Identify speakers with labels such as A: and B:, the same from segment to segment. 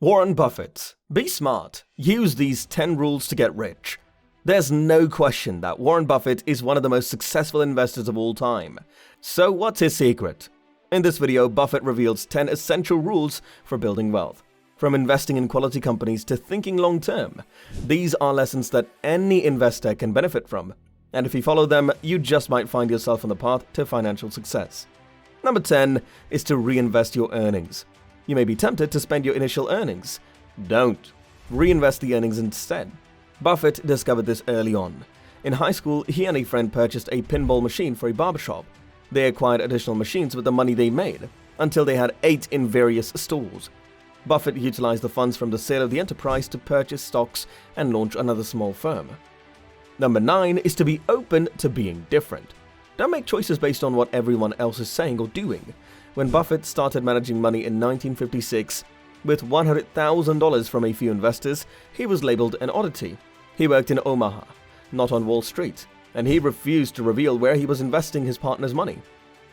A: Warren Buffett. Be smart. Use these 10 rules to get rich. There's no question that Warren Buffett is one of the most successful investors of all time. So what's his secret? In this video, Buffett reveals 10 essential rules for building wealth. From investing in quality companies to thinking long-term, these are lessons that any investor can benefit from. And if you follow them, you just might find yourself on the path to financial success. Number 10 is to reinvest your earnings. You may be tempted to spend your initial earnings. Don't. Reinvest the earnings instead. Buffett discovered this early on. In high school, he and a friend purchased a pinball machine for a barbershop. They acquired additional machines with the money they made, until they had 8 in various stores. Buffett utilized the funds from the sale of the enterprise to purchase stocks and launch another small firm. Number 9 is to be open to being different. Don't make choices based on what everyone else is saying or doing. When Buffett started managing money in 1956, with $100,000 from a few investors, he was labeled an oddity. He worked in Omaha, not on Wall Street, and he refused to reveal where he was investing his partner's money.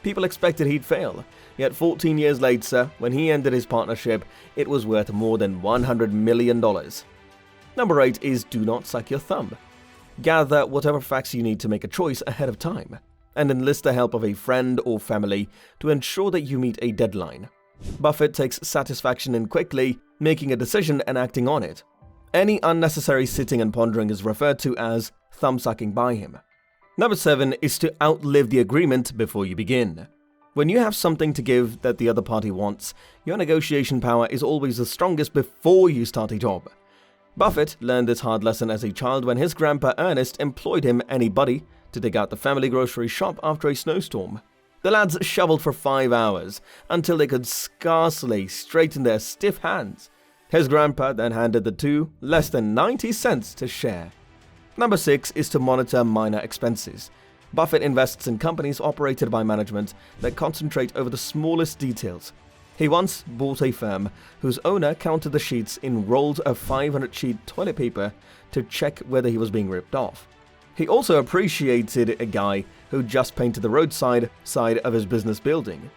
A: People expected he'd fail, yet 14 years later, when he ended his partnership, it was worth more than $100 million. Number 8 is do not suck your thumb. Gather whatever facts you need to make a choice ahead of time, and enlist the help of a friend or family to ensure that you meet a deadline. Buffett takes satisfaction in quickly making a decision and acting on it. Any unnecessary sitting and pondering is referred to as thumb-sucking by him. Number 7 is to outlive the agreement before you begin. When you have something to give that the other party wants, your negotiation power is always the strongest before you start a job. Buffett learned this hard lesson as a child when his grandpa Ernest employed him and a buddy to dig out the family grocery shop after a snowstorm. The lads shoveled for 5 hours until they could scarcely straighten their stiff hands. His grandpa then handed the two less than 90 cents to share. Number 6 is to monitor minor expenses. Buffett invests in companies operated by management that concentrate over the smallest details. He once bought a firm whose owner counted the sheets in rolls of 500-sheet toilet paper to check whether he was being ripped off. He also appreciated a guy who just painted the roadside side of his business building.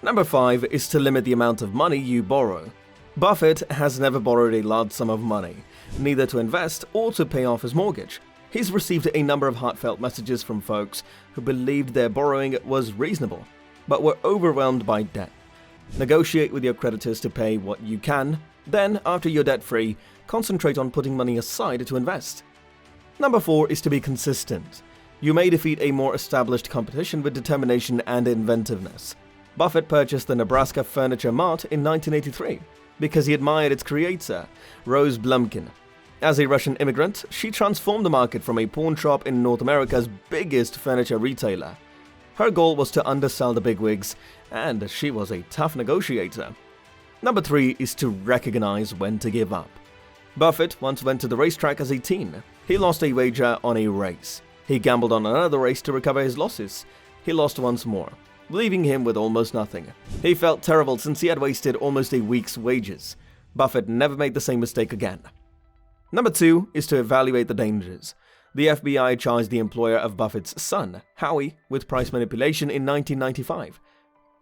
A: Number 5 is to limit the amount of money you borrow. Buffett has never borrowed a large sum of money, neither to invest or to pay off his mortgage. He's received a number of heartfelt messages from folks who believed their borrowing was reasonable, but were overwhelmed by debt. Negotiate with your creditors to pay what you can, then, after you're debt-free, concentrate on putting money aside to invest. Number 4 is to be consistent. You may defeat a more established competition with determination and inventiveness. Buffett purchased the Nebraska Furniture Mart in 1983 because he admired its creator, Rose Blumkin. As a Russian immigrant, she transformed the market from a pawn shop in North America's biggest furniture retailer. Her goal was to undersell the bigwigs, and she was a tough negotiator. Number 3 is to recognize when to give up. Buffett once went to the racetrack as a teen. He lost a wager on a race. He gambled on another race to recover his losses. He lost once more, leaving him with almost nothing. He felt terrible since he had wasted almost a week's wages. Buffett never made the same mistake again. Number 2 is to evaluate the dangers. The FBI charged the employer of Buffett's son, Howie, with price manipulation in 1995.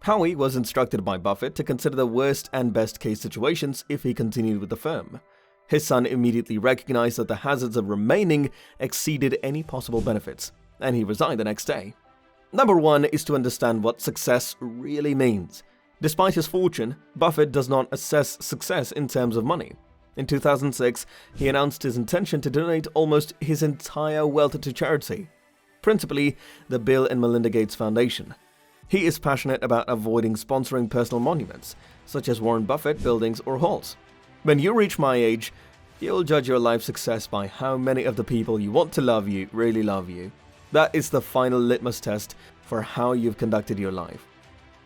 A: Howie was instructed by Buffett to consider the worst and best case situations if he continued with the firm. His son immediately recognized that the hazards of remaining exceeded any possible benefits, and he resigned the next day. Number 1 is to understand what success really means. Despite his fortune, Buffett does not assess success in terms of money. In 2006, he announced his intention to donate almost his entire wealth to charity, principally the Bill and Melinda Gates Foundation. He is passionate about avoiding sponsoring personal monuments, such as Warren Buffett buildings or halls. When you reach my age, you'll judge your life success by how many of the people you want to love you really love you. That is the final litmus test for how you've conducted your life.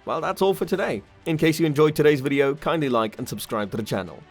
A: Well, that's all for today. In case you enjoyed today's video, kindly like and subscribe to the channel.